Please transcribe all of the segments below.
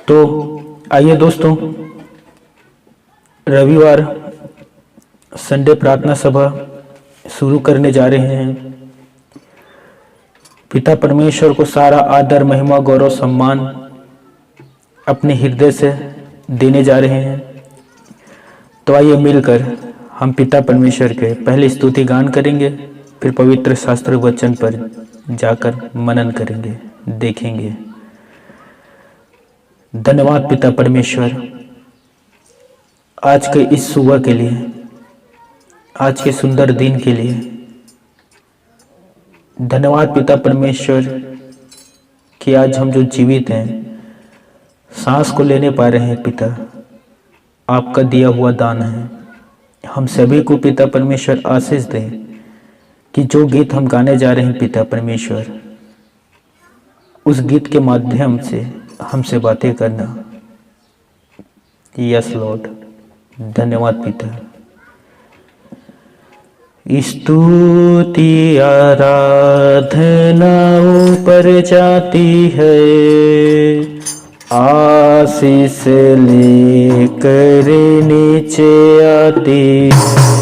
तो आइए दोस्तों, रविवार संडे प्रार्थना सभा शुरू करने जा रहे हैं। पिता परमेश्वर को सारा आदर, महिमा, गौरव, सम्मान अपने हृदय से देने जा रहे हैं। तो आइए मिलकर हम पिता परमेश्वर के पहले स्तुति गान करेंगे, फिर पवित्र शास्त्र वचन पर जाकर मनन करेंगे, देखेंगे। धन्यवाद पिता परमेश्वर, आज के इस सुबह के लिए, आज के सुंदर दिन के लिए। धन्यवाद पिता परमेश्वर कि आज हम जो जीवित हैं, सांस को लेने पा रहे हैं। पिता, आपका दिया हुआ दान है। हम सभी को पिता परमेश्वर आशीष दें कि जो गीत हम गाने जा रहे हैं पिता परमेश्वर, उस गीत के माध्यम से हमसे बातें करना। यस लॉर्ड, धन्यवाद पिता। स्तुति आराधना ऊपर जाती है, आशीष लेकर नीचे आती है।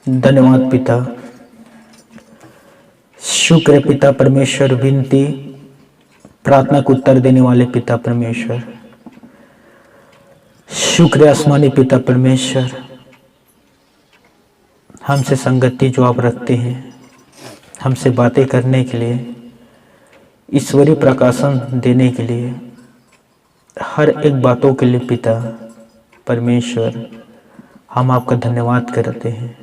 धन्यवाद पिता। शुक्र है पिता परमेश्वर, विनती प्रार्थना को उत्तर देने वाले पिता परमेश्वर, शुक्र है आसमानी पिता परमेश्वर, हमसे संगति जो आप रखते हैं, हमसे बातें करने के लिए, ईश्वरीय प्रकाशन देने के लिए, हर एक बातों के लिए पिता परमेश्वर हम आपका धन्यवाद करते हैं।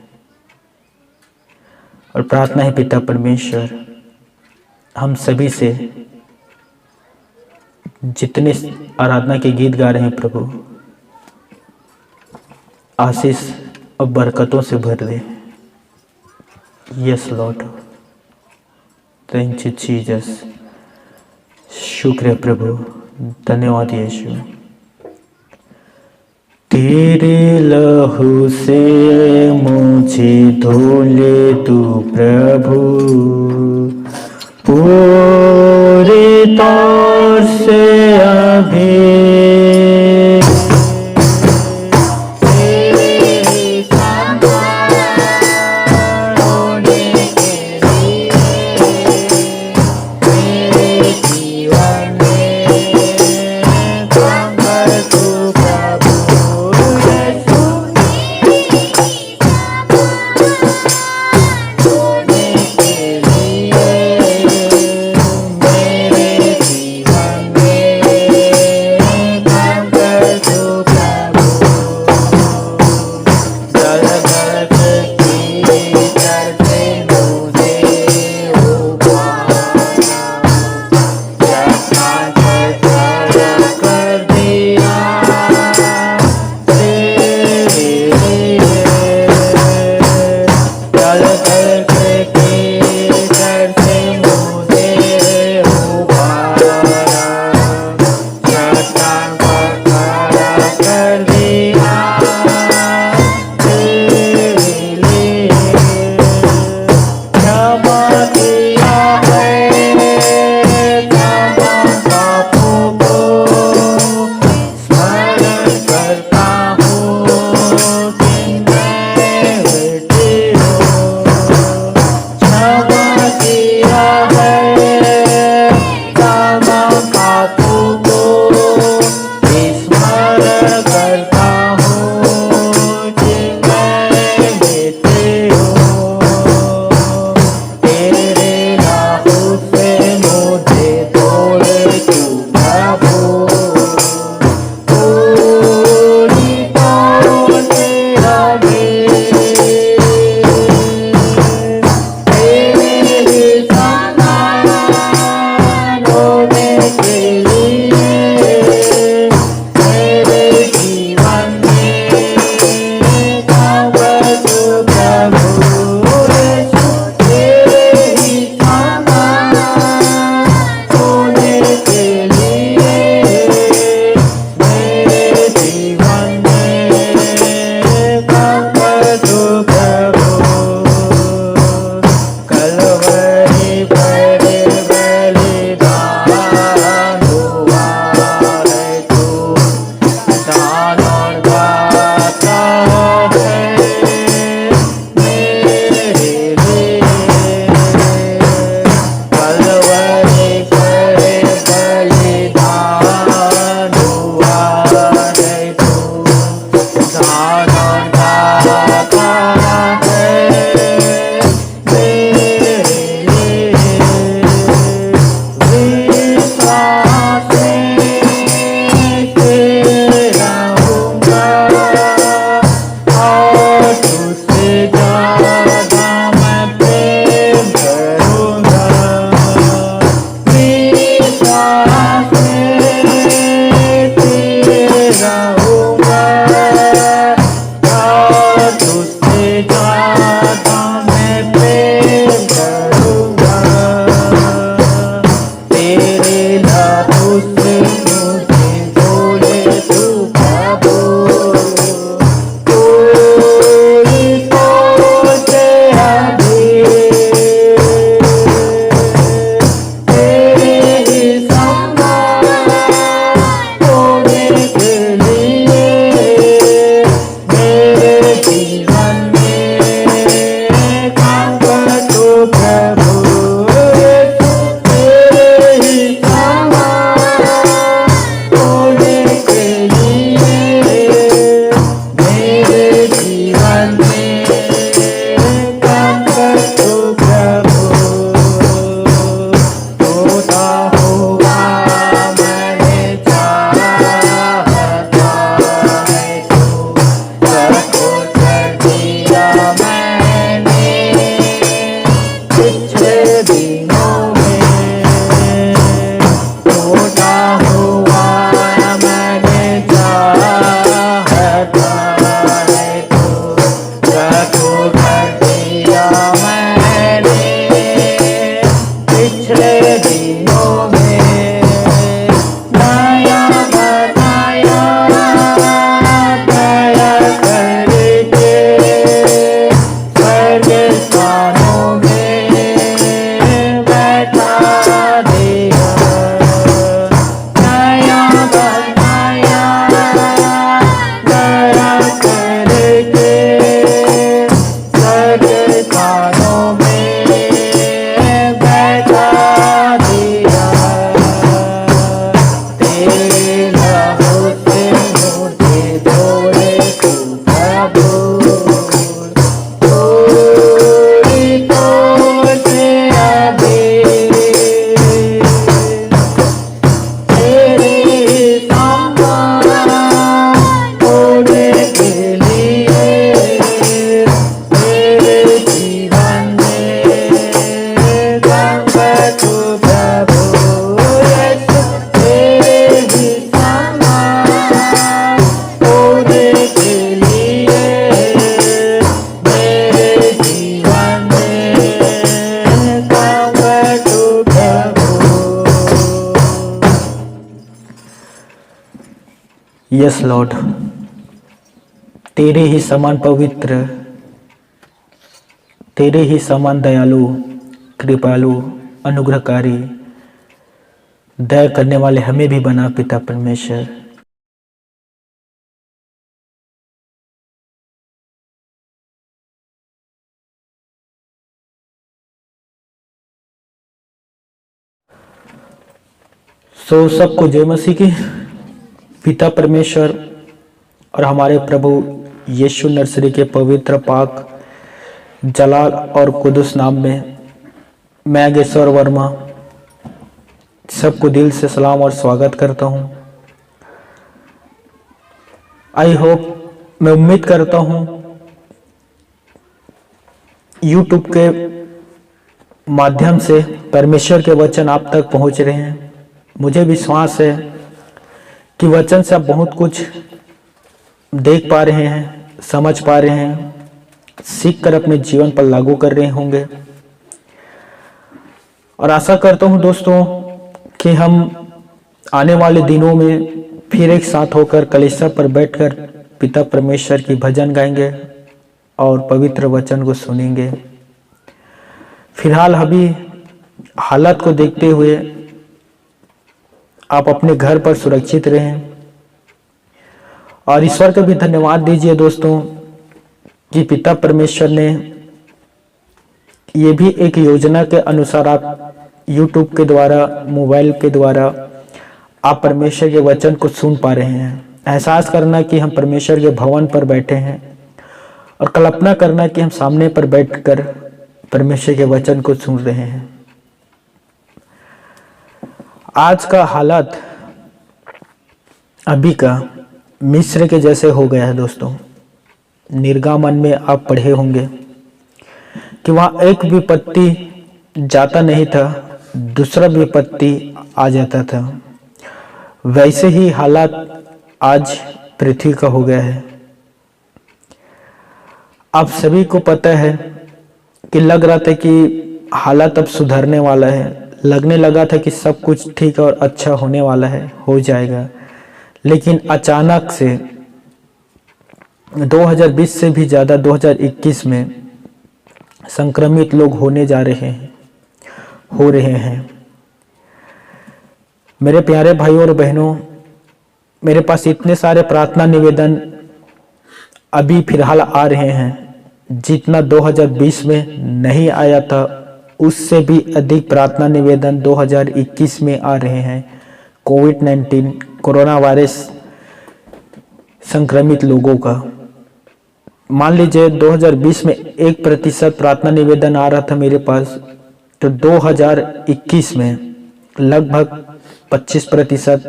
और प्रार्थना है पिता परमेश्वर, हम सभी से जितने आराधना के गीत गा रहे हैं प्रभु, आशीष और बरकतों से भर दे। Yes Lord, thank you Jesus. शुक्र है प्रभु, धन्यवाद यीशु। तेरे लहू से मुझे धो ले तू प्रभु, पूरे तौर से अभी यस लॉर्ड, तेरे ही समान पवित्र, तेरे ही समान दयालु, कृपालु, अनुग्रहकारी, दया करने वाले हमें भी बना पिता परमेश्वर। सबको जय मसीह की। पिता परमेश्वर और हमारे प्रभु यीशु नर्सरी के पवित्र पाक जलाल और कुदुस नाम में मैं गेश्वर वर्मा सबको दिल से सलाम और स्वागत करता हूं। आई होप, मैं उम्मीद करता हूं यूट्यूब के माध्यम से परमेश्वर के वचन आप तक पहुंच रहे हैं। मुझे विश्वास है कि वचन से आप बहुत कुछ देख पा रहे हैं, समझ पा रहे हैं, सीख कर अपने जीवन पर लागू कर रहे होंगे। और आशा करता हूं दोस्तों कि हम आने वाले दिनों में फिर एक साथ होकर कलीसिया पर बैठकर पिता परमेश्वर की भजन गाएंगे और पवित्र वचन को सुनेंगे। फिलहाल अभी हालत को देखते हुए आप अपने घर पर सुरक्षित रहें और ईश्वर को भी धन्यवाद दीजिए दोस्तों कि पिता परमेश्वर ने ये भी एक योजना के अनुसार आप YouTube के द्वारा, मोबाइल के द्वारा आप परमेश्वर के वचन को सुन पा रहे हैं। एहसास करना कि हम परमेश्वर के भवन पर बैठे हैं और कल्पना करना कि हम सामने पर बैठकर परमेश्वर के वचन को सुन रहे हैं। आज का हालत अभी का मिस्र के जैसे हो गया है दोस्तों। निर्गमन में आप पढ़े होंगे कि वहां एक विपत्ति जाता नहीं था, दूसरा विपत्ति आ जाता था। वैसे ही हालात आज पृथ्वी का हो गया है। आप सभी को पता है कि लग रहा था कि हालात अब सुधरने वाला है, लगने लगा था कि सब कुछ ठीक और अच्छा होने वाला है, हो जाएगा। लेकिन अचानक से 2020 से भी ज़्यादा 2021 में संक्रमित लोग होने जा रहे हैं, हो रहे हैं। मेरे प्यारे भाइयों और बहनों, मेरे पास इतने सारे प्रार्थना निवेदन अभी फिलहाल आ रहे हैं जितना 2020 में नहीं आया था, उससे भी अधिक प्रार्थना निवेदन 2021 में आ रहे हैं। कोविड-19 कोरोना वायरस संक्रमित लोगों का मान लीजिए 2020 में 1% प्रार्थना निवेदन आ रहा था मेरे पास, तो 2021 में लगभग 25%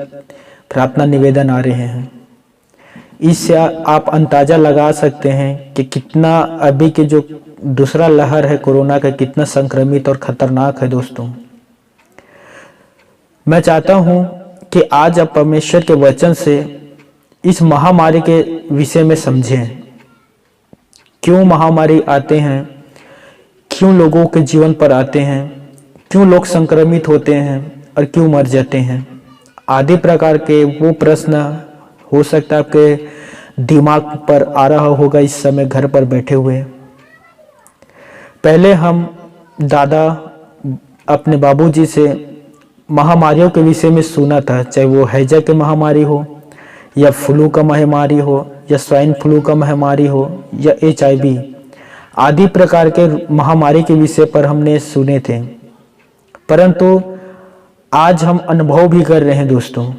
प्रार्थना निवेदन आ रहे हैं। इससे आप अंदाजा लगा सकते हैं कि कितना अभी के जो दूसरा लहर है कोरोना का कितना संक्रमित और खतरनाक है दोस्तों। मैं चाहता हूं कि आज आप परमेश्वर के वचन से इस महामारी के विषय में समझें। क्यों महामारी आते हैं, क्यों लोगों के जीवन पर आते हैं, क्यों लोग संक्रमित होते हैं और क्यों मर जाते हैं, आदि प्रकार के वो प्रश्न हो सकता है आपके दिमाग पर आ रहा होगा इस समय घर पर बैठे हुए। पहले हम दादा अपने बाबूजी से महामारियों के विषय में सुना था, चाहे वो हैजा की महामारी हो या फ्लू का महामारी हो या स्वाइन फ्लू का महामारी हो या HIV आदि प्रकार के महामारी के विषय पर हमने सुने थे। परंतु आज हम अनुभव भी कर रहे हैं दोस्तों।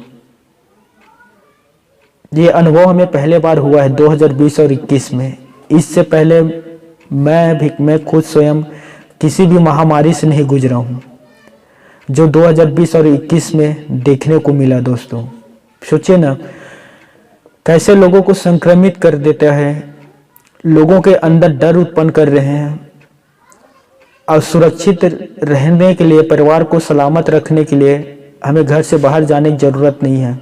ये अनुभव हमें पहले बार हुआ है 2020 और 21 में। इससे पहले मैं खुद स्वयं किसी भी महामारी से नहीं गुजरा हूँ जो 2020 और 21 में देखने को मिला दोस्तों। सोचिए ना, कैसे लोगों को संक्रमित कर देता है, लोगों के अंदर डर उत्पन्न कर रहे हैं और सुरक्षित रहने के लिए, परिवार को सलामत रखने के लिए हमें घर से बाहर जाने की जरूरत नहीं है।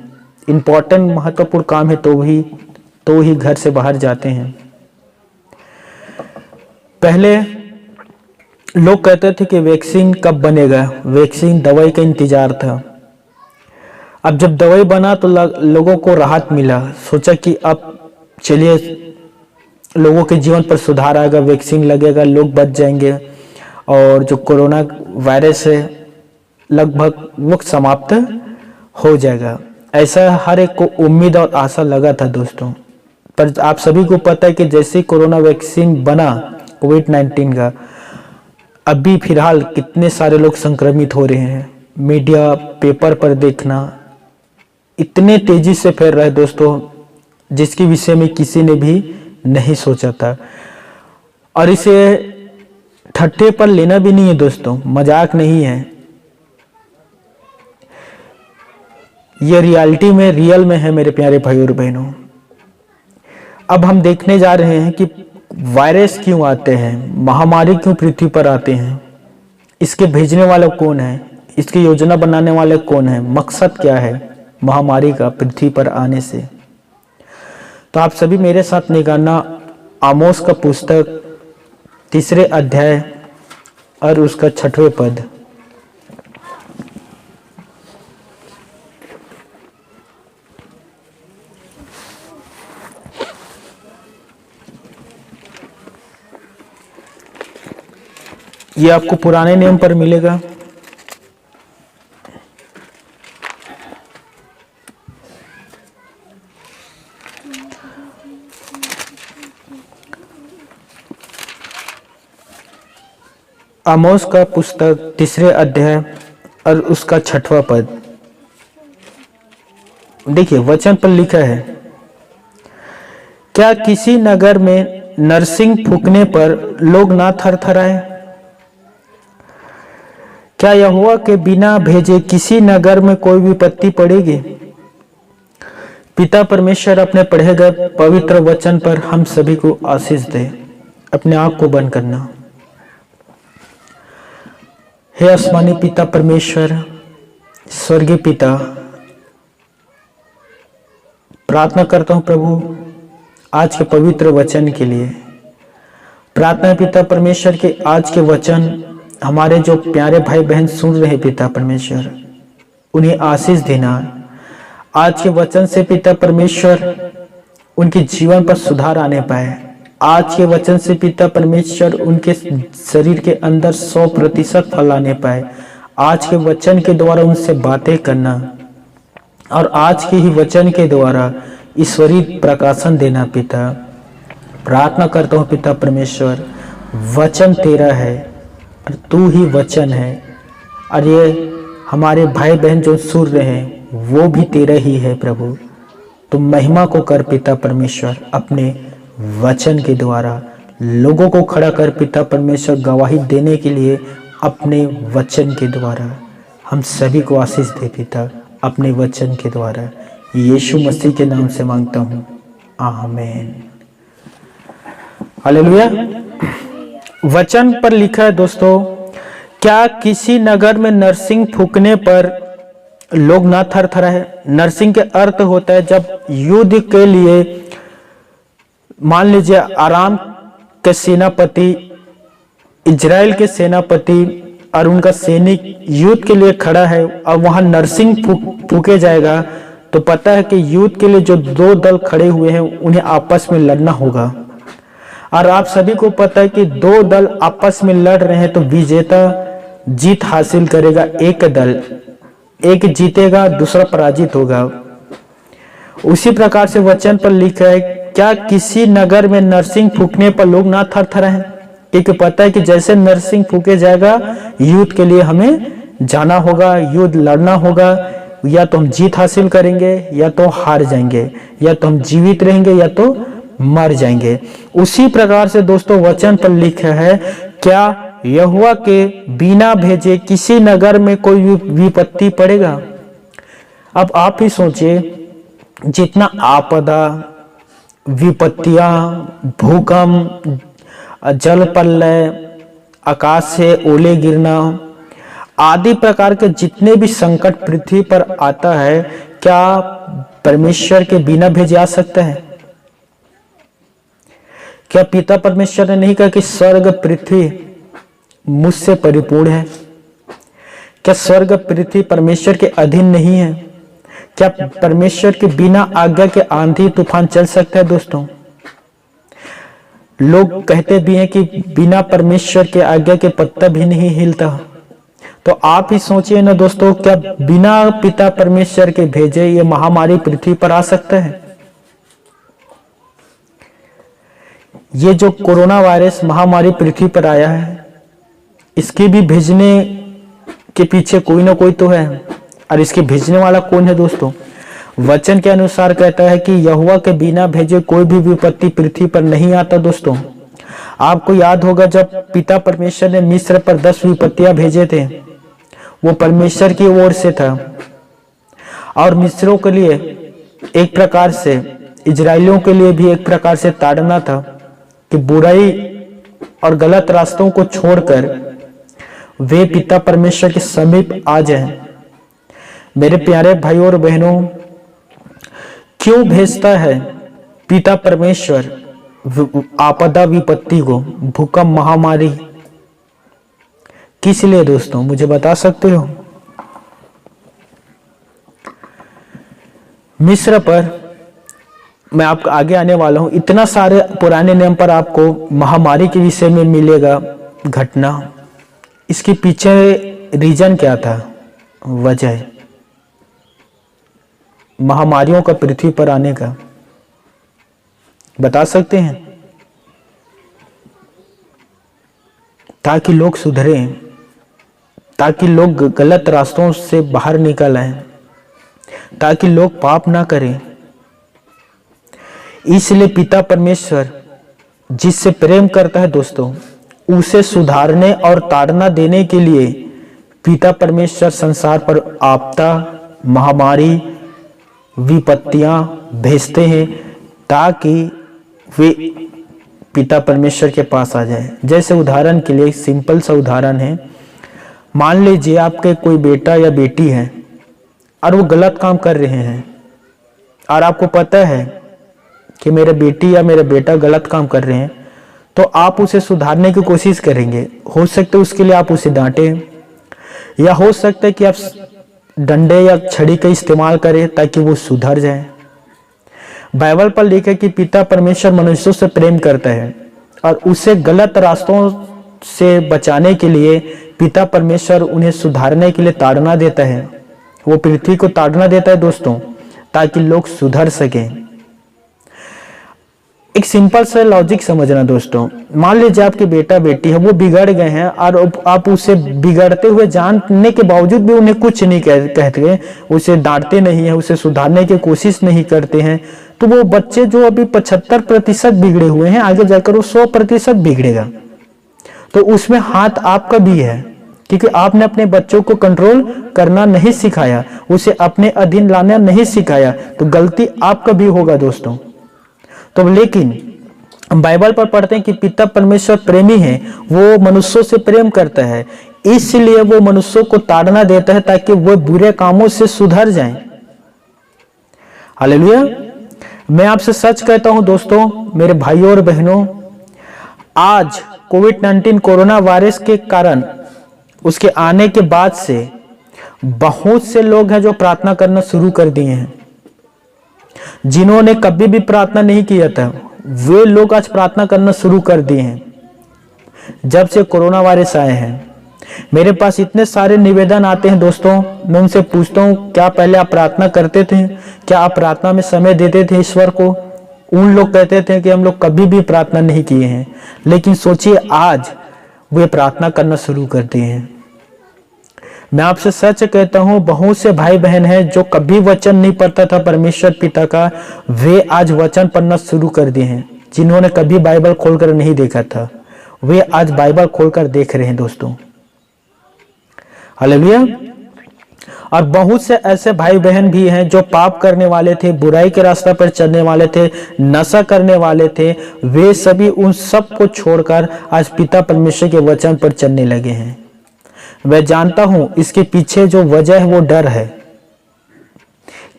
इम्पोर्टेंट महत्वपूर्ण काम है तो ही घर से बाहर जाते हैं। पहले लोग कहते थे कि वैक्सीन कब बनेगा, वैक्सीन दवाई का इंतजार था। अब जब दवाई बना तो लोगों को राहत मिला, सोचा कि अब चलिए लोगों के जीवन पर सुधार आएगा, वैक्सीन लगेगा, लोग बच जाएंगे और जो कोरोना वायरस है लगभग वो समाप्त हो जाएगा। ऐसा हर एक को उम्मीद और आशा लगा था दोस्तों। पर आप सभी को पता है कि जैसे कोरोना वैक्सीन बना कोविड-19 का, अभी फिलहाल कितने सारे लोग संक्रमित हो रहे हैं। मीडिया पेपर पर देखना इतने तेजी से फैल रहा है दोस्तों, जिसके विषय में किसी ने भी नहीं सोचा था। और इसे ठट्ठे पर लेना भी नहीं है दोस्तों, मजाक नहीं है, ये रियलिटी में रियल में है मेरे प्यारे भाई और बहनों। अब हम देखने जा रहे हैं कि वायरस क्यों आते हैं, महामारी क्यों पृथ्वी पर आते हैं, इसके भेजने वाला कौन है, इसकी योजना बनाने वाले कौन है, मकसद क्या है महामारी का पृथ्वी पर आने से। तो आप सभी मेरे साथ निकालना आमोस का पुस्तक 3 अध्याय और उसका 6वें पद। ये आपको पुराने नियम पर मिलेगा। आमोस का पुस्तक 3 अध्याय और उसका 6वां पद। देखिए वचन पर लिखा है, क्या किसी नगर में नरसिंह फूंकने पर लोग ना थरथराए? क्या यहोवा के बिना भेजे किसी नगर में कोई विपत्ति पड़ेगी? पिता परमेश्वर अपने पढ़े गए पवित्र वचन पर हम सभी को आशीष दे। अपने आंख को बंद करना। हे आसमानी पिता परमेश्वर, स्वर्गीय पिता, प्रार्थना करता हूं प्रभु आज के पवित्र वचन के लिए। प्रार्थना पिता परमेश्वर के आज के वचन हमारे जो प्यारे भाई बहन सुन रहे हैं पिता परमेश्वर, उन्हें आशीष देना। आज के वचन से पिता परमेश्वर उनके जीवन पर सुधार आने पाए। आज के वचन से पिता परमेश्वर उनके शरीर के अंदर 100% फल आने पाए। आज के वचन के द्वारा उनसे बातें करना और आज के ही वचन के द्वारा ईश्वरीय प्रकाशन देना। पिता प्रार्थना करता हूँ पिता परमेश्वर, वचन तेरा है और तू ही वचन है, और ये हमारे भाई बहन जो सुन रहे हैं वो भी तेरा ही है प्रभु। तुम महिमा को कर पिता परमेश्वर, अपने वचन के द्वारा लोगों को खड़ा कर पिता परमेश्वर, गवाही देने के लिए अपने वचन के द्वारा हम सभी को आशीष दे पिता, अपने वचन के द्वारा। यीशु मसीह के नाम से मांगता हूँ, आमीन। हालेलुया। वचन पर लिखा है दोस्तों, क्या किसी नगर में नरसिंह फूंकने पर लोग ना थरथराए? नरसिंह के अर्थ होता है जब युद्ध के लिए, मान लीजिए आराम के सेनापति, इजराइल के सेनापति और उनका सैनिक युद्ध के लिए खड़ा है और वहां नरसिंह फूंके जाएगा, तो पता है कि युद्ध के लिए जो 2 दल खड़े हुए हैं उन्हें आपस में लड़ना होगा। और आप सभी को पता है कि 2 दल आपस में लड़ रहे हैं तो विजेता जीत हासिल करेगा। एक दल, एक जीतेगा, दूसरा पराजित होगा। उसी प्रकार से वचन पर लिखा है, क्या किसी नगर में नरसिंह फूंकने पर लोग ना थरथराए? क्योंकि पता है कि जैसे नरसिंह फूंके जाएगा युद्ध के लिए हमें जाना होगा, युद्ध लड़ना होगा। या तो हम जीत हासिल करेंगे या तो हार जाएंगे, या तो हम जीवित रहेंगे या तो मर जाएंगे। उसी प्रकार से दोस्तों वचन पर लिखा है, क्या यहोवा के बिना भेजे किसी नगर में कोई विपत्ति पड़ेगा? अब आप ही सोचिए, जितना आपदा, विपत्तियां, भूकंप, जल प्रलय, आकाश से ओले गिरना आदि प्रकार के जितने भी संकट पृथ्वी पर आता है, क्या परमेश्वर के बिना भेजे आ सकता है? क्या पिता परमेश्वर ने नहीं कहा कि स्वर्ग पृथ्वी मुझसे परिपूर्ण है? क्या स्वर्ग पृथ्वी परमेश्वर के अधीन नहीं है? क्या परमेश्वर के बिना आज्ञा के आंधी तूफान चल सकता है दोस्तों? लोग कहते भी हैं कि बिना परमेश्वर के आज्ञा के पत्ता भी नहीं हिलता। तो आप ही सोचिए ना दोस्तों, क्या बिना पिता परमेश्वर के भेजे ये महामारी पृथ्वी पर आ सकता है? ये जो कोरोना वायरस महामारी पृथ्वी पर आया है, इसके भी भेजने के पीछे कोई ना कोई तो है। और इसके भेजने वाला कौन है दोस्तों? वचन के अनुसार कहता है कि यहोवा के बिना भेजे कोई भी विपत्ति पृथ्वी पर नहीं आता दोस्तों। आपको याद होगा जब पिता परमेश्वर ने मिस्र पर 10 विपत्तियां भेजे थे, वो परमेश्वर की ओर से था। और मिस्रों के लिए एक प्रकार से, इजरायलियों के लिए भी एक प्रकार से ताड़ना था कि बुराई और गलत रास्तों को छोड़कर वे पिता परमेश्वर के समीप आ जाएं। मेरे प्यारे भाइयों और बहनों, क्यों भेजता है पिता परमेश्वर आपदा विपत्ति को, भूकंप, महामारी? किस लिए दोस्तों, मुझे बता सकते हो? मिस्र पर मैं आपको आगे आने वाला हूं। इतना सारे पुराने नियम पर आपको महामारी के विषय में मिलेगा घटना। इसके पीछे रीजन क्या था, वजह महामारियों का पृथ्वी पर आने का, बता सकते हैं? ताकि लोग सुधरें, ताकि लोग गलत रास्तों से बाहर निकल आए, ताकि लोग पाप ना करें। इसलिए पिता परमेश्वर जिससे प्रेम करता है दोस्तों, उसे सुधारने और ताड़ना देने के लिए पिता परमेश्वर संसार पर आपदा, महामारी, विपत्तियां भेजते हैं ताकि वे पिता परमेश्वर के पास आ जाए। जैसे उदाहरण के लिए सिंपल सा उदाहरण है, मान लीजिए आपके कोई बेटा या बेटी है और वो गलत काम कर रहे हैं, और आपको पता है कि मेरे बेटी या मेरा बेटा गलत काम कर रहे हैं, तो आप उसे सुधारने की कोशिश करेंगे। हो सकता है उसके लिए आप उसे डांटें, या हो सकता है कि आप डंडे या छड़ी का इस्तेमाल करें ताकि वो सुधर जाए। बाइबल पर लिखा है कि पिता परमेश्वर मनुष्यों से प्रेम करता है और उसे गलत रास्तों से बचाने के लिए पिता परमेश्वर उन्हें सुधारने के लिए ताड़ना देता है। वो पृथ्वी को ताड़ना देता है दोस्तों, ताकि लोग सुधर सकें। एक सिंपल सा लॉजिक समझना दोस्तों, मान लीजिए आपके बेटा बेटी है, वो बिगड़ गए हैं और आप उसे बिगड़ते हुए जानने के बावजूद भी उन्हें कुछ नहीं कहते, उसे डांटते नहीं है, उसे सुधारने की कोशिश नहीं करते हैं, तो वो बच्चे जो अभी 75% बिगड़े हुए हैं, आगे जाकर वो 100% बिगड़ेगा। तो उसमें हाथ आपका भी है, क्योंकि आपने अपने बच्चों को कंट्रोल करना नहीं सिखाया, उसे अपने अधीन लाना नहीं सिखाया, तो गलती आपका भी होगा दोस्तों। तो लेकिन बाइबल पर पढ़ते हैं कि पिता परमेश्वर प्रेमी है, वो मनुष्यों से प्रेम करता है, इसलिए वो मनुष्यों को ताड़ना देता है ताकि वो बुरे कामों से सुधर जाएं। हालेलुया। मैं आपसे सच कहता हूं दोस्तों, मेरे भाइयों और बहनों, आज कोविड-19 कोरोना वायरस के कारण, उसके आने के बाद से बहुत से लोग हैं जो प्रार्थना करना शुरू कर दिए हैं। जिन्होंने कभी भी प्रार्थना नहीं किया था, वे लोग आज प्रार्थना करना शुरू कर दिए हैं जब से कोरोना वायरस आए हैं। मेरे पास इतने सारे निवेदन आते हैं दोस्तों, मैं उनसे पूछता हूं, क्या पहले आप प्रार्थना करते थे? क्या आप प्रार्थना में समय देते थे ईश्वर को? उन लोग कहते थे कि हम लोग कभी भी प्रार्थना नहीं किए हैं, लेकिन सोचिए आज वे प्रार्थना करना शुरू कर दिए हैं। मैं आपसे सच कहता हूं, बहुत से भाई बहन हैं जो कभी वचन नहीं पढ़ता था परमेश्वर पिता का, वे आज वचन पढ़ना शुरू कर दिए हैं। जिन्होंने कभी बाइबल खोलकर नहीं देखा था, वे आज बाइबल खोलकर देख रहे हैं दोस्तों। हालेलुया। और बहुत से ऐसे भाई बहन भी हैं जो पाप करने वाले थे, बुराई के रास्ते पर चलने वाले थे, नशा करने वाले थे, वे सभी उन सब को छोड़कर आज पिता परमेश्वर के वचन पर चलने लगे हैं। मैं जानता हूं इसके पीछे जो वजह है वो डर है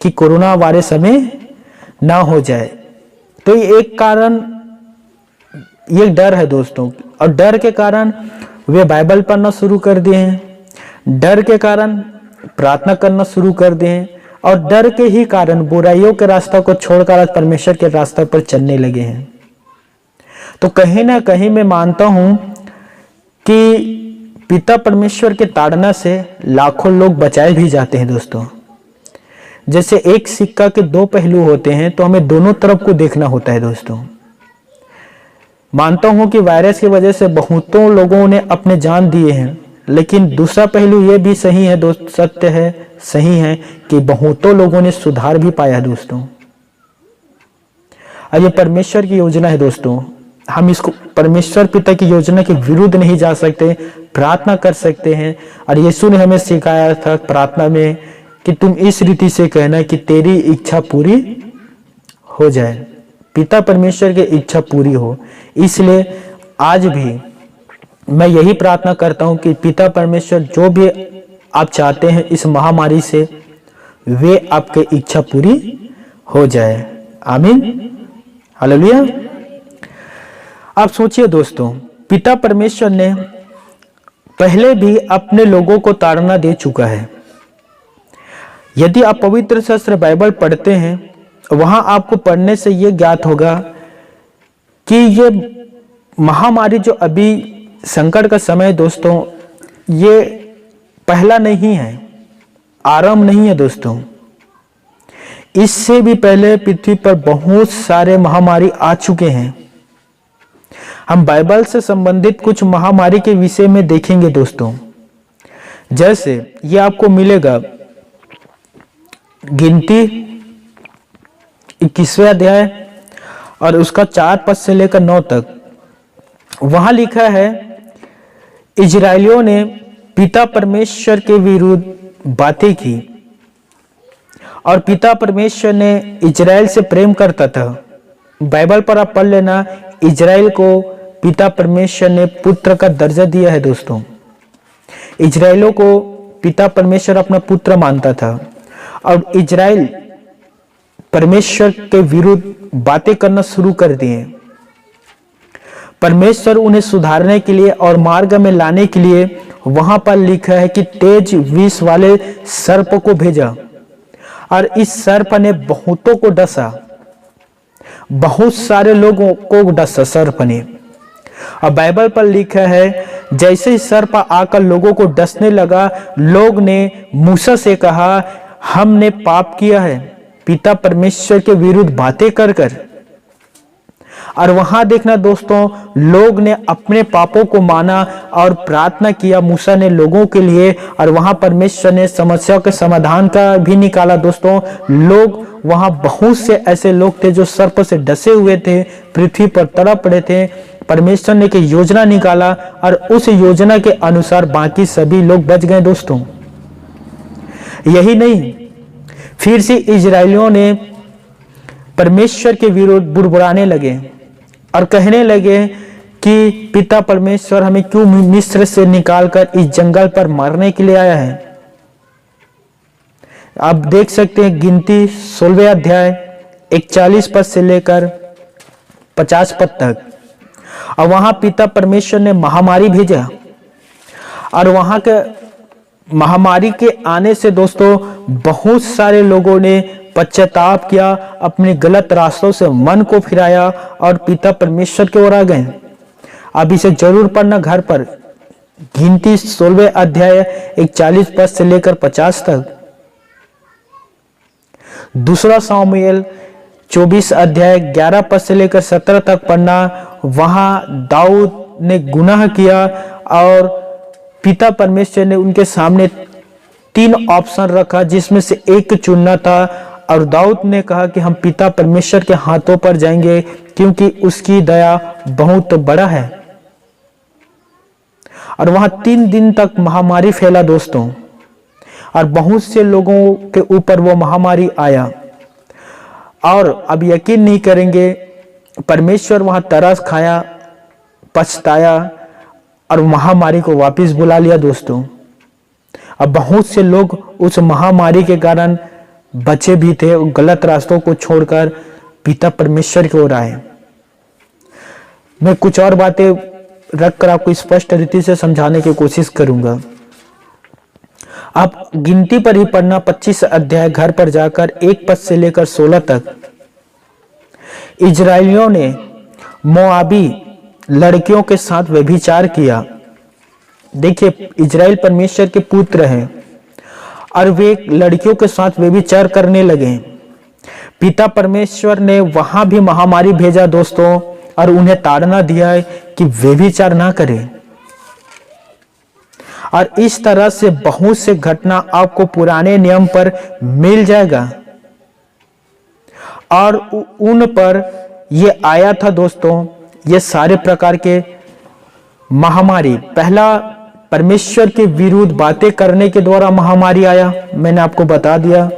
कि कोरोना वायरस हमें ना हो जाए। तो ये एक कारण, ये डर है दोस्तों, और डर के कारण वे बाइबल पढ़ना शुरू कर दिए हैं, डर के कारण प्रार्थना करना शुरू कर दिए हैं, और डर के ही कारण बुराइयों के रास्ता को छोड़कर आज परमेश्वर के रास्ते पर चलने लगे हैं। तो कहीं ना कहीं मैं मानता हूं कि पिता परमेश्वर के ताड़ना से लाखों लोग बचाए भी जाते हैं दोस्तों। जैसे एक सिक्का के दो पहलू होते हैं, तो हमें दोनों तरफ को देखना होता है दोस्तों। मानता हूं कि वायरस की वजह से बहुतों लोगों ने अपने जान दिए हैं, लेकिन दूसरा पहलू यह भी सही है दोस्त, सत्य है, सही है कि बहुतों लोगों ने सुधार भी पाया दोस्तों। और ये परमेश्वर की योजना है दोस्तों। हम इसको परमेश्वर पिता की योजना के विरुद्ध नहीं जा सकते, प्रार्थना कर सकते हैं। और यीशु ने हमें सिखाया था प्रार्थना में कि तुम इस रीति से कहना कि तेरी इच्छा पूरी हो जाए, पिता परमेश्वर की इच्छा पूरी हो। इसलिए आज भी मैं यही प्रार्थना करता हूं कि पिता परमेश्वर जो भी आप चाहते हैं इस महामारी से, वे आपकी इच्छा पूरी हो जाए। आमीन, हालेलुया। आप सोचिए दोस्तों, पिता परमेश्वर ने पहले भी अपने लोगों को ताड़ना दे चुका है। यदि आप पवित्र शास्त्र बाइबल पढ़ते हैं, वहां आपको पढ़ने से यह ज्ञात होगा कि ये महामारी जो अभी संकट का समय दोस्तों, ये पहला नहीं है, आरंभ नहीं है दोस्तों। इससे भी पहले पृथ्वी पर बहुत सारे महामारी आ चुके हैं। हम बाइबल से संबंधित कुछ महामारी के विषय में देखेंगे दोस्तों। जैसे ये आपको मिलेगा गिनती 21वें अध्याय और उसका 4 पद से लेकर 9 तक। वहां लिखा है, इजरायलियों ने पिता परमेश्वर के विरुद्ध बातें की और पिता परमेश्वर ने इजराइल से प्रेम करता था। बाइबल पर आप पढ़ लेना, इजराइल को पिता परमेश्वर ने पुत्र का दर्जा दिया है दोस्तों। इजराइलों को पिता परमेश्वर अपना पुत्र मानता था और इजराइल परमेश्वर के विरुद्ध बातें करना शुरू कर दिए। परमेश्वर उन्हें सुधारने के लिए और मार्ग में लाने के लिए वहां पर लिखा है कि तेज विष वाले सर्प को भेजा और इस सर्प ने बहुतों को डसा, बहुत सारे लोगों को डसा सर्प ने। और बाइबल पर लिखा है, जैसे ही सर्प आकर लोगों को डसने लगा, लोग ने मूसा से कहा, हमने पाप किया है पिता परमेश्वर के विरुद्ध बातें कर कर। और वहां देखना दोस्तों, लोग ने अपने पापों को माना और प्रार्थना किया मूसा ने लोगों के लिए, और वहां परमेश्वर ने समस्या के समाधान का भी निकाला दोस्तों। लोग वहां बहुत से ऐसे लोग थे जो सर्प से डसे हुए थे, पृथ्वी पर तड़प रहे थे। परमेश्वर ने एक योजना निकाला और उस योजना के अनुसार बाकी सभी लोग बच गए दोस्तों। यही नहीं, फिर से इजरायलियों ने परमेश्वर के विरुद्ध बुड़बुड़ाने लगे और कहने लगे कि पिता परमेश्वर हमें क्यों मिस्र से निकालकर इस जंगल पर मारने के लिए आया है। आप देख सकते हैं गिनती 16वें अध्याय 41 पद से लेकर 50 पद तक। और वहां पिता परमेश्वर ने महामारी भेजा और वहां के महामारी के आने से दोस्तों बहुत सारे लोगों ने पश्चाताप किया, अपने गलत रास्तों से मन को फिराया और पिता परमेश्वर की ओर आ गए। अब इसे जरूर पढ़ना घर पर, गिनती 16वें अध्याय 41 पद से लेकर 50 तक। दूसरा सामुएल 24 अध्याय 11 पद से लेकर 17 तक पढ़ना। वहां दाऊद ने गुनाह किया और पिता परमेश्वर ने उनके सामने 3 ऑप्शन रखा जिसमें से एक चुनना था, और दाऊद ने कहा कि हम पिता परमेश्वर के हाथों पर जाएंगे क्योंकि उसकी दया बहुत बड़ा है। और वहां 3 दिन तक महामारी फैला दोस्तों, और बहुत से लोगों के ऊपर वो महामारी आया। और अब यकीन नहीं करेंगे, परमेश्वर वहां तरस खाया, पछताया और महामारी को वापस बुला लिया दोस्तों। अब बहुत से लोग उस महामारी के कारण बचे भी थे, गलत रास्तों को छोड़कर पिता परमेश्वर की ओर आए। मैं कुछ और बातें रखकर आपको स्पष्ट रीति से समझाने की कोशिश करूंगा। आप गिनती पर ही पढ़ना, 25 अध्याय घर पर जाकर 1 पद से लेकर 16 तक। इजरायलियों ने मोआबी लड़कियों के साथ व्यभिचार किया। देखिए, इजराइल परमेश्वर के पुत्र हैं और वे लड़कियों के साथ व्यभिचार करने लगे। पिता परमेश्वर ने वहां भी महामारी भेजा दोस्तों, और उन्हें ताड़ना दिया है कि व्यभिचार ना करें। और इस तरह से बहुत से घटना आपको पुराने नियम पर मिल जाएगा, और उन पर ये आया था दोस्तों, ये सारे प्रकार के महामारी। पहला परमेश्वर के विरुद्ध बातें करने के द्वारा महामारी आया, मैंने आपको बता दिया।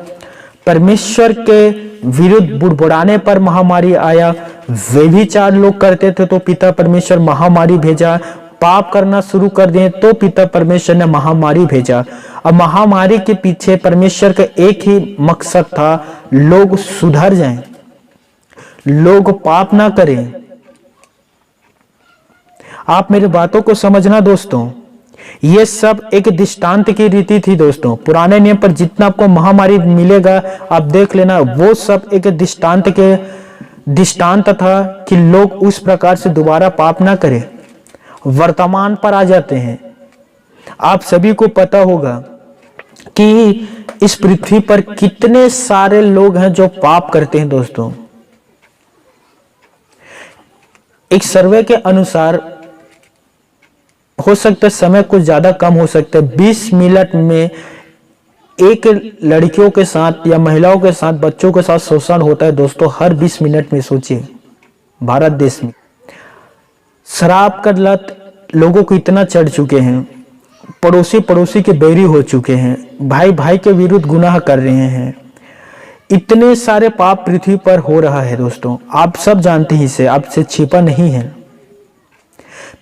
परमेश्वर के विरुद्ध बुड़बुड़ाने पर महामारी आया। व्यभिचार लोग करते थे तो पिता परमेश्वर महामारी भेजा। पाप करना शुरू कर दिए तो पिता परमेश्वर ने महामारी भेजा। अब महामारी के पीछे परमेश्वर का एक ही मकसद था, लोग सुधर जाएं, लोग पाप ना करें। आप मेरी बातों को समझना दोस्तों, ये सब एक दृष्टांत की रीति थी दोस्तों। पुराने नियम पर जितना आपको महामारी मिलेगा आप देख लेना, वो सब एक दृष्टांत था कि लोग उस प्रकार से दोबारा पाप ना करें। वर्तमान पर आ जाते हैं। आप सभी को पता होगा कि इस पृथ्वी पर कितने सारे लोग हैं जो पाप करते हैं दोस्तों। एक सर्वे के अनुसार, हो सकता है समय कुछ ज्यादा कम हो सकता है, 20 मिनट में एक लड़कियों के साथ या महिलाओं के साथ, बच्चों के साथ शोषण होता है दोस्तों, हर 20 मिनट में। सोचिए, भारत देश में शराब का लत लोगों को इतना चढ़ चुके हैं, पड़ोसी के बैरी हो चुके हैं, भाई भाई के विरुद्ध गुनाह कर रहे हैं। इतने सारे पाप पृथ्वी पर हो रहा है दोस्तों, आप सब जानते हैं, इसे आपसे छिपा नहीं है।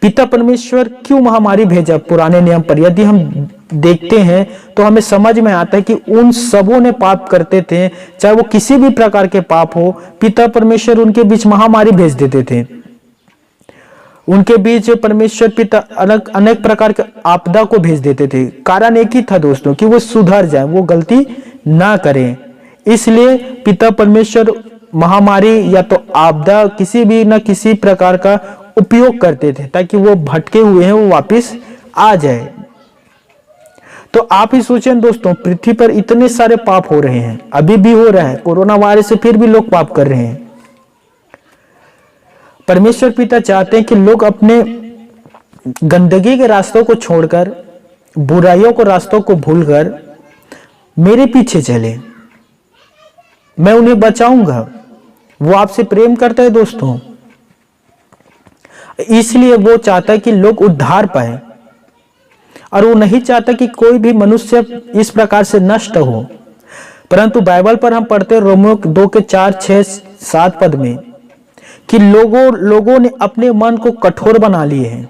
पिता परमेश्वर क्यों महामारी भेजा पुराने नियम पर? यदि हम देखते हैं तो हमें समझ में आता है कि उन सबों ने पाप करते थे, चाहे वो किसी भी प्रकार के पाप हो, पिता परमेश्वर उनके बीच महामारी भेज देते थे। उनके बीच परमेश्वर पिता अनेक प्रकार के आपदा को भेज देते थे। कारण एक ही था दोस्तों, कि वो सुधर जाए, वो गलती ना करें। इसलिए पिता परमेश्वर महामारी या तो आपदा, किसी भी न किसी प्रकार का उपयोग करते थे, ताकि वो भटके हुए हैं वो वापस आ जाए। तो आप ही सोचें दोस्तों, पृथ्वी पर इतने सारे पाप हो रहे हैं, अभी भी हो रहा है, कोरोना वायरस से फिर भी लोग पाप कर रहे हैं। परमेश्वर पिता चाहते हैं कि लोग अपने गंदगी के रास्तों को छोड़कर, बुराइयों को रास्तों को भूलकर मेरे पीछे चले। मैं उन्हें बचाऊंगा। वो आपसे प्रेम करता है दोस्तों, इसलिए वो चाहता है कि लोग उद्धार पाए, और वो नहीं चाहता कि कोई भी मनुष्य इस प्रकार से नष्ट हो। परंतु बाइबल पर हम पढ़ते हैं रोमियो 2:4-6-7 पद में कि लोगों ने अपने मन को कठोर बना लिए हैं।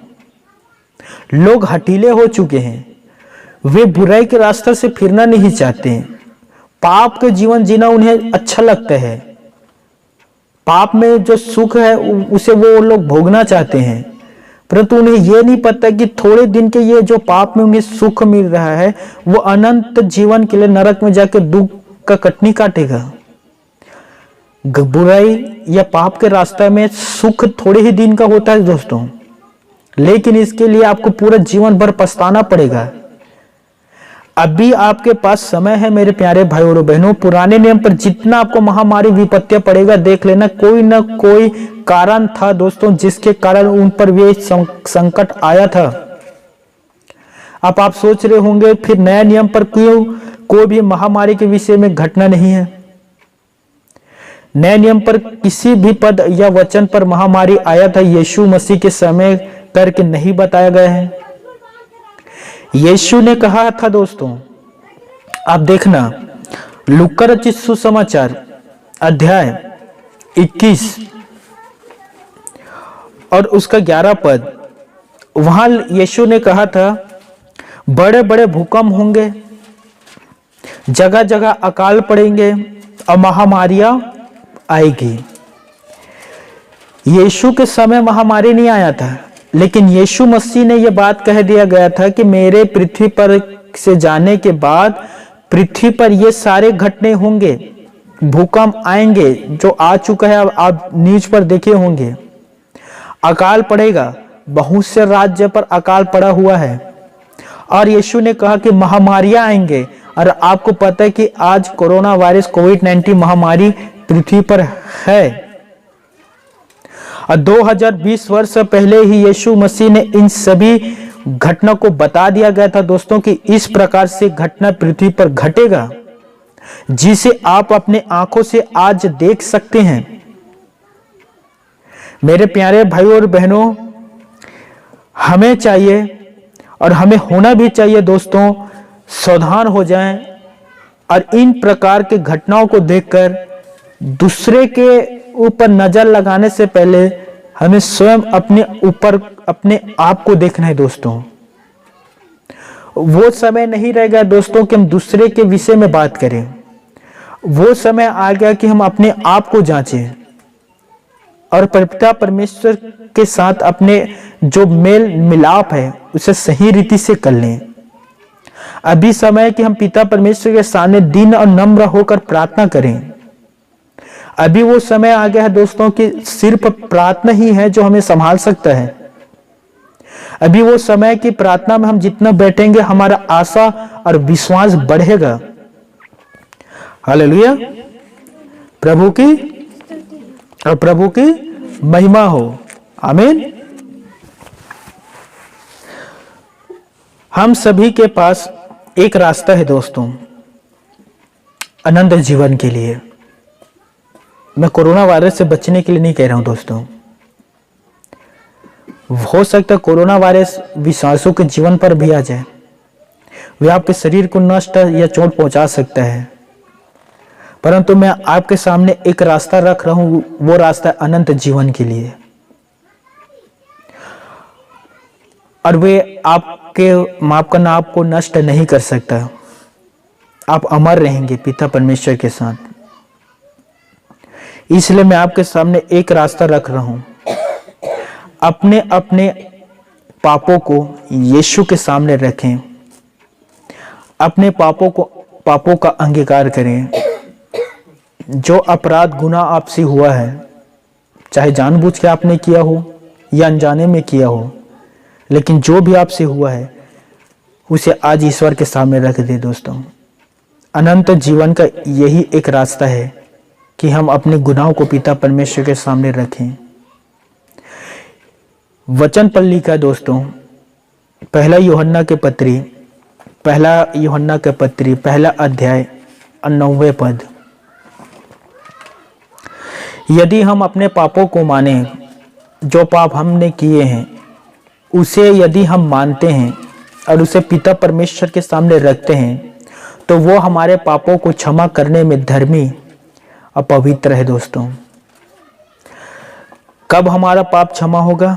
लोग हठीले हो चुके हैं, वे बुराई के रास्ते से फिरना नहीं चाहते हैं। पाप के जीवन जीना उन्हें अच्छा लगता है। पाप में जो सुख है उसे वो लोग भोगना चाहते हैं, परंतु उन्हें यह नहीं पता कि थोड़े दिन के ये जो पाप में उन्हें सुख मिल रहा है, वो अनंत जीवन के लिए नरक में जाकर दुख का कटनी काटेगा। बुराई या पाप के रास्ते में सुख थोड़े ही दिन का होता है दोस्तों, लेकिन इसके लिए आपको पूरा जीवन भर पछताना पड़ेगा। अभी आपके पास समय है मेरे प्यारे भाई और बहनों। पुराने नियम पर जितना आपको महामारी विपत्तियां पड़ेगा, देख लेना, कोई ना कोई कारण था दोस्तों, जिसके कारण उन पर वे संकट आया था। अब आप सोच रहे होंगे, फिर नया नियम पर क्यों कोई भी महामारी के विषय में घटना नहीं है? नए नियम पर किसी भी पद या वचन पर महामारी आया था यीशु मसीह के समय करके नहीं बताया गया है। यीशु ने कहा था दोस्तों, आप देखना, लूका रचित सुसमाचार अध्याय 21 और उसका 11 पद, वहां यीशु ने कहा था, बड़े बड़े भूकंप होंगे, जगह जगह अकाल पड़ेंगे और महामारियां आएगी। यीशु के समय महामारी नहीं आया था, लेकिन यीशु मसीह ने यह बात कह दिया गया था कि मेरे पृथ्वी पर से जाने के बाद पृथ्वी पर ये सारे घटने होंगे, भूकंप आएंगे जो आ चुका है, आप न्यूज पर देखे होंगे। अकाल पड़ेगा, बहुत से राज्य पर अकाल पड़ा हुआ है। और यीशु ने कहा कि महामारियां आएंगे, और आपको पता है कि आज कोरोना वायरस कोविड-19 महामारी पृथ्वी पर है। और 2020 वर्ष पहले ही यीशु मसीह ने इन सभी घटना को बता दिया गया था दोस्तों कि इस प्रकार से घटना पृथ्वी पर घटेगा, जिसे आप अपने आंखों से आज देख सकते हैं। मेरे प्यारे भाइयों और बहनों, हमें चाहिए और हमें होना भी चाहिए दोस्तों, सावधान हो जाएं और इन प्रकार के घटनाओं को देखकर दूसरे के ऊपर नजर लगाने से पहले हमें स्वयं अपने ऊपर अपने आप को देखना है दोस्तों। वो समय नहीं रह गया दोस्तों कि हम दूसरे के विषय में बात करें। वो समय आ गया कि हम अपने आप को जांचें और पिता परमेश्वर के साथ अपने जो मेल मिलाप है उसे सही रीति से कर लें। अभी समय है कि हम पिता परमेश्वर के सामने दीन और नम्र होकर प्रार्थना करें। अभी वो समय आ गया है दोस्तों कि सिर्फ प्रार्थना ही है जो हमें संभाल सकता है। अभी वो समय की प्रार्थना में हम जितना बैठेंगे हमारा आशा और विश्वास बढ़ेगा। हालेलुया, प्रभु की और प्रभु की महिमा हो, आमीन। हम सभी के पास एक रास्ता है दोस्तों अनंत जीवन के लिए। मैं कोरोना वायरस से बचने के लिए नहीं कह रहा हूं दोस्तों। हो सकता है कोरोना वायरस विश्वासों के जीवन पर भी आ जाए, वे आपके शरीर को नष्ट या चोट पहुंचा सकता है, परंतु मैं आपके सामने एक रास्ता रख रहा हूं, वो रास्ता अनंत जीवन के लिए। और वे आपके माफ करना आपको नष्ट नहीं कर सकता। आप अमर रहेंगे पिता परमेश्वर के साथ। इसलिए मैं आपके सामने एक रास्ता रख रहा हूं। अपने अपने पापों को यीशु के सामने रखें, अपने पापों का अंगीकार करें। जो अपराध गुनाह आपसे हुआ है, चाहे जानबूझ के आपने किया हो या अनजाने में किया हो, लेकिन जो भी आपसे हुआ है उसे आज ईश्वर के सामने रख दे दोस्तों। अनंत जीवन का यही एक रास्ता है कि हम अपने गुनाहों को पिता परमेश्वर के सामने रखें। वचन पर लिखा है दोस्तों, पहला यूहन्ना के पत्री पहला अध्याय 9वें पद, यदि हम अपने पापों को माने, जो पाप हमने किए हैं उसे यदि हम मानते हैं और उसे पिता परमेश्वर के सामने रखते हैं, तो वो हमारे पापों को क्षमा करने में धर्मी और पवित्र है दोस्तों। कब हमारा पाप क्षमा होगा?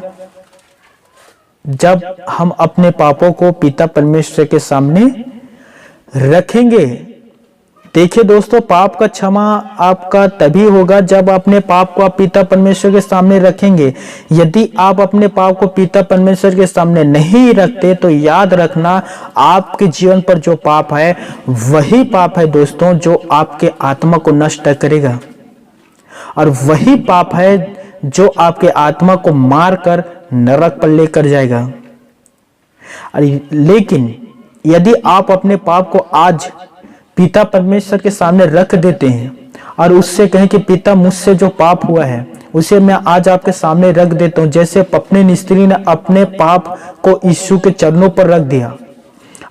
जब हम अपने पापों को पिता परमेश्वर के सामने रखेंगे। देखिए दोस्तों, पाप का क्षमा आपका तभी होगा जब अपने पाप को आप पिता परमेश्वर के सामने रखेंगे। यदि आप अपने पाप को पिता परमेश्वर के सामने नहीं रखते तो याद रखना, आपके जीवन पर जो पाप है वही पाप है दोस्तों जो आपके आत्मा को नष्ट करेगा, और वही पाप है जो आपके आत्मा को मारकर नरक पर लेकर जाएगा। लेकिन यदि आप अपने पाप को आज पिता परमेश्वर के सामने रख देते हैं और उससे कहें कि पिता, मुझसे जो पाप हुआ है उसे मैं आज आपके सामने रख देता हूं, जैसे पपनी स्त्री ने अपने पाप को यीशु के चरणों पर रख दिया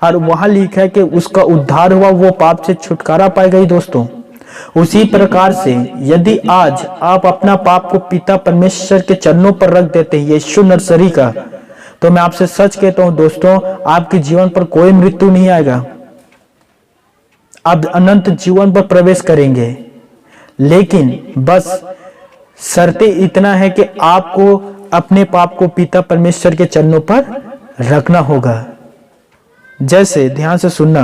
और वहां लिखा है कि उसका उद्धार हुआ, वो पाप से छुटकारा पाई गई दोस्तों। उसी प्रकार से यदि आज आप अपना पाप को पिता परमेश्वर के चरणों पर रख देते हैं यीशु नर्सरी का, तो मैं आपसे सच कहता हूं दोस्तों, आपके जीवन पर कोई मृत्यु नहीं आएगा। आप अनंत जीवन पर प्रवेश करेंगे। लेकिन बस शर्त इतना है कि आपको अपने पाप को पिता परमेश्वर के चरणों पर रखना होगा। जैसे ध्यान से सुनना,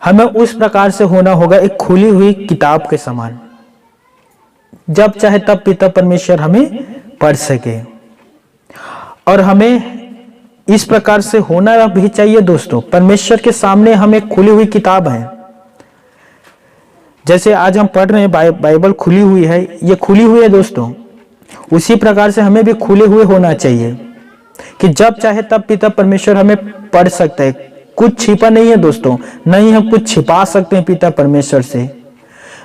हमें उस प्रकार से होना होगा एक खुली हुई किताब के समान, जब चाहे तब पिता परमेश्वर हमें पढ़ सके। और हमें इस प्रकार से होना भी चाहिए दोस्तों। परमेश्वर के सामने हम एक खुली हुई किताब है। जैसे आज हम पढ़ रहे हैं बाइबल खुली हुई है, ये खुली हुई है दोस्तों, उसी प्रकार से हमें भी खुले हुए होना चाहिए कि जब चाहे तब पिता परमेश्वर हमें पढ़ सकता है। कुछ छिपा नहीं है दोस्तों, नहीं हम कुछ छिपा सकते हैं पिता परमेश्वर से।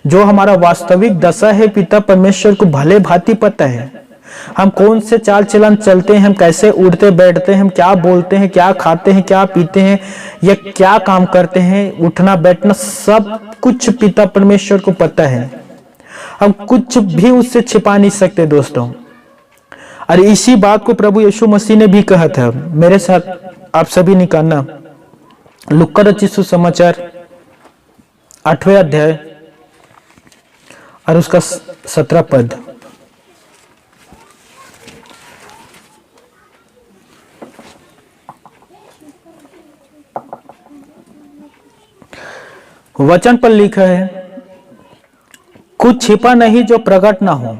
जो हमारा वास्तविक दशा है पिता परमेश्वर को भले भांति पता है। हम कौन से चाल चलन चलते हैं, हम कैसे उठते बैठते हैं, हम क्या बोलते हैं, क्या खाते हैं, क्या पीते हैं, या क्या काम करते हैं, उठना बैठना सब कुछ पिता परमेश्वर को पता है। हम कुछ भी उससे छिपा नहीं सकते दोस्तों। और इसी बात को प्रभु यीशु मसीह ने भी कहा था। मेरे साथ आप सभी निकालना लुक्का रचित सुसमाचार 8वें अध्याय और उसका 17 पद। वचन पर लिखा है, कुछ छिपा नहीं जो प्रकट ना हो,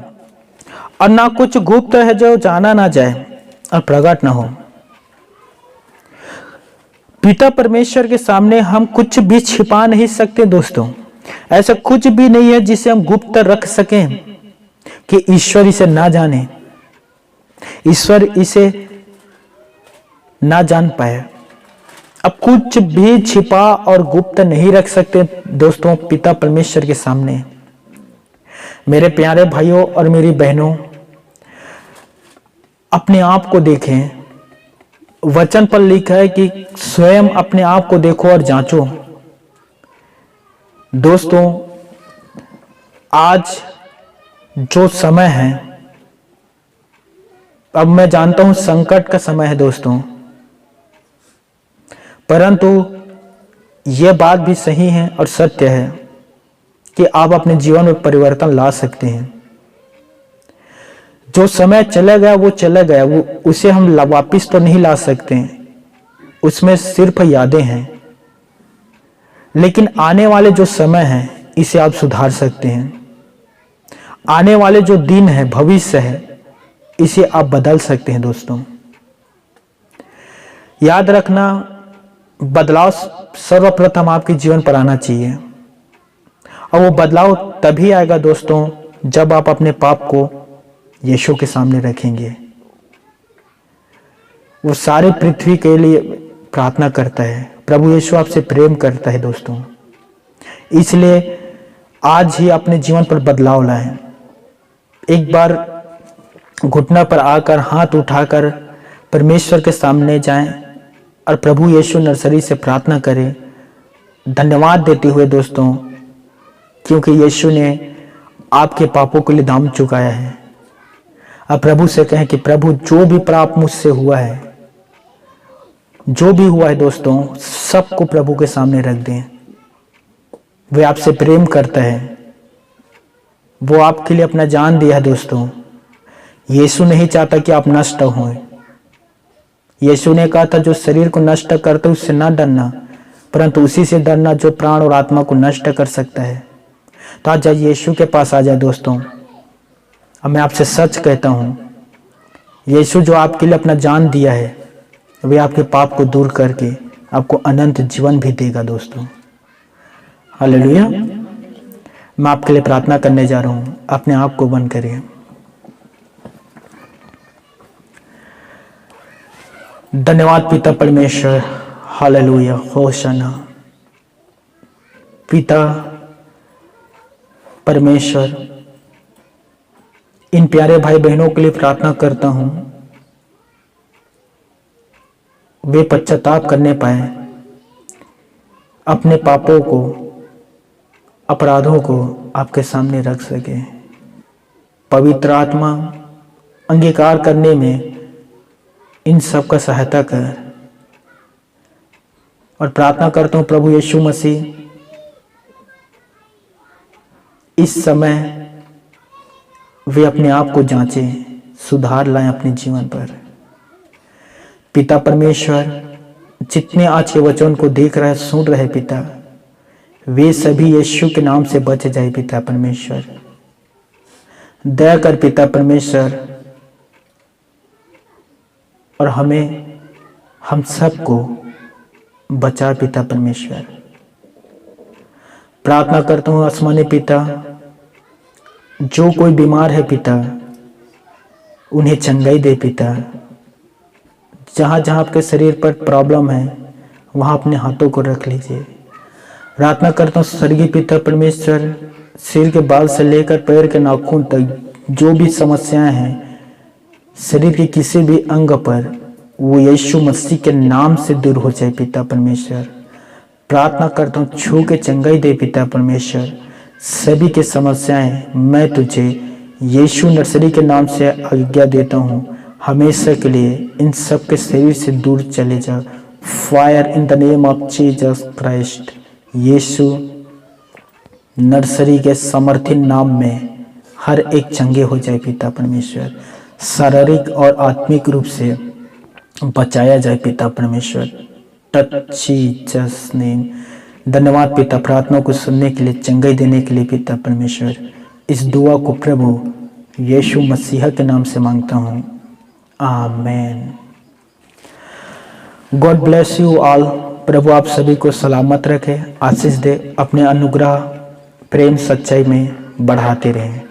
और ना कुछ गुप्त है जो जाना ना जाए और प्रकट ना हो। पिता परमेश्वर के सामने हम कुछ भी छिपा नहीं सकते दोस्तों। ऐसा कुछ भी नहीं है जिसे हम गुप्त रख सकें कि ईश्वर इसे ना जाने, ईश्वर इसे ना जान पाए। अब कुछ भी छिपा और गुप्त नहीं रख सकते दोस्तों पिता परमेश्वर के सामने। मेरे प्यारे भाइयों और मेरी बहनों, अपने आप को देखें। वचन पर लिखा है कि स्वयं अपने आप को देखो और जांचो। दोस्तों, आज जो समय है, अब मैं जानता हूं संकट का समय है दोस्तों, परंतु यह बात भी सही है और सत्य है कि आप अपने जीवन में परिवर्तन ला सकते हैं। जो समय चला गया वो चला गया, वो उसे हम वापिस तो नहीं ला सकते, उसमें सिर्फ यादें हैं। लेकिन आने वाले जो समय है इसे आप सुधार सकते हैं। आने वाले जो दिन है, भविष्य है, इसे आप बदल सकते हैं दोस्तों। याद रखना, बदलाव सर्वप्रथम आपके जीवन पर आना चाहिए, और वो बदलाव तभी आएगा दोस्तों जब आप अपने पाप को यीशु के सामने रखेंगे। वो सारे पृथ्वी के लिए प्रार्थना करता है। प्रभु यीशु आपसे प्रेम करता है दोस्तों, इसलिए आज ही अपने जीवन पर बदलाव लाएं। एक बार घुटना पर आकर हाथ उठाकर परमेश्वर के सामने जाएं और प्रभु यीशु नर्सरी से प्रार्थना करें, धन्यवाद देते हुए दोस्तों, क्योंकि यीशु ने आपके पापों के लिए दाम चुकाया है। अब प्रभु से कहें कि प्रभु, जो भी पाप मुझसे हुआ है, जो भी हुआ है दोस्तों, सबको प्रभु के सामने रख दें। वे आपसे प्रेम करता है, वो आपके लिए अपना जान दिया है दोस्तों। यीशु नहीं चाहता कि आप नष्ट हों। यीशु ने कहा था, जो शरीर को नष्ट करता है उससे ना डरना, परंतु उसी से डरना जो प्राण और आत्मा को नष्ट कर सकता है। तो आज यीशु के पास आ जाए दोस्तों। अब मैं आपसे सच कहता हूं, यीशु जो आपके लिए अपना जान दिया है, वे आपके पाप को दूर करके आपको अनंत जीवन भी देगा दोस्तों। हालेलुया। मैं आपके लिए प्रार्थना करने जा रहा हूं, अपने आप को बंद करिए। धन्यवाद पिता परमेश्वर, हालेलुया, होशाना। पिता परमेश्वर, इन प्यारे भाई बहनों के लिए प्रार्थना करता हूं, वे पश्चाताप करने पाए, अपने पापों को, अपराधों को आपके सामने रख सके। पवित्र आत्मा अंगीकार करने में इन सब का सहायता कर। और प्रार्थना करता हूं प्रभु यीशु मसीह, इस समय वे अपने आप को जांचें, सुधार लाएं अपने जीवन पर। पिता परमेश्वर, जितने आज के वचन को देख रहे, सुन रहे पिता, वे सभी यीशु के नाम से बच जाए पिता परमेश्वर। दया कर पिता परमेश्वर, और हम सबको बचा पिता परमेश्वर। प्रार्थना करता हूँ आसमानी पिता, जो कोई बीमार है पिता उन्हें चंगाई दे पिता। जहाँ जहाँ आपके शरीर पर प्रॉब्लम है वहाँ अपने हाथों को रख लीजिए। प्रार्थना करता हूँ स्वर्गीय पिता परमेश्वर, सिर के बाल से लेकर पैर के नाखून तक जो भी समस्याएं हैं शरीर के किसी भी अंग पर, वो यीशु मसीह के नाम से दूर हो जाए पिता परमेश्वर। प्रार्थना करता हूँ छू के चंगाई दे पिता परमेश्वर। सभी की समस्याएं मैं तुझे यीशु नर्सरी के नाम से आज्ञा देता हूँ, हमेशा के लिए इन सब के शरीर से दूर चले जा। Fire in the name of Jesus Christ. यीशु नर्सरी के समर्थी नाम में हर एक चंगे हो जाए पिता परमेश्वर। शारीरिक और आत्मिक रूप से बचाया जाए पिता परमेश्वर। Touch Jesus name. धन्यवाद पिता, प्रार्थना को सुनने के लिए, चंगाई देने के लिए पिता परमेश्वर। इस दुआ को प्रभु यीशु मसीह के नाम से मांगता हूँ, amen. God bless you all. प्रभु आप सभी को सलामत रखे, आशीष दे, अपने अनुग्रह प्रेम सच्चाई में बढ़ाते रहें।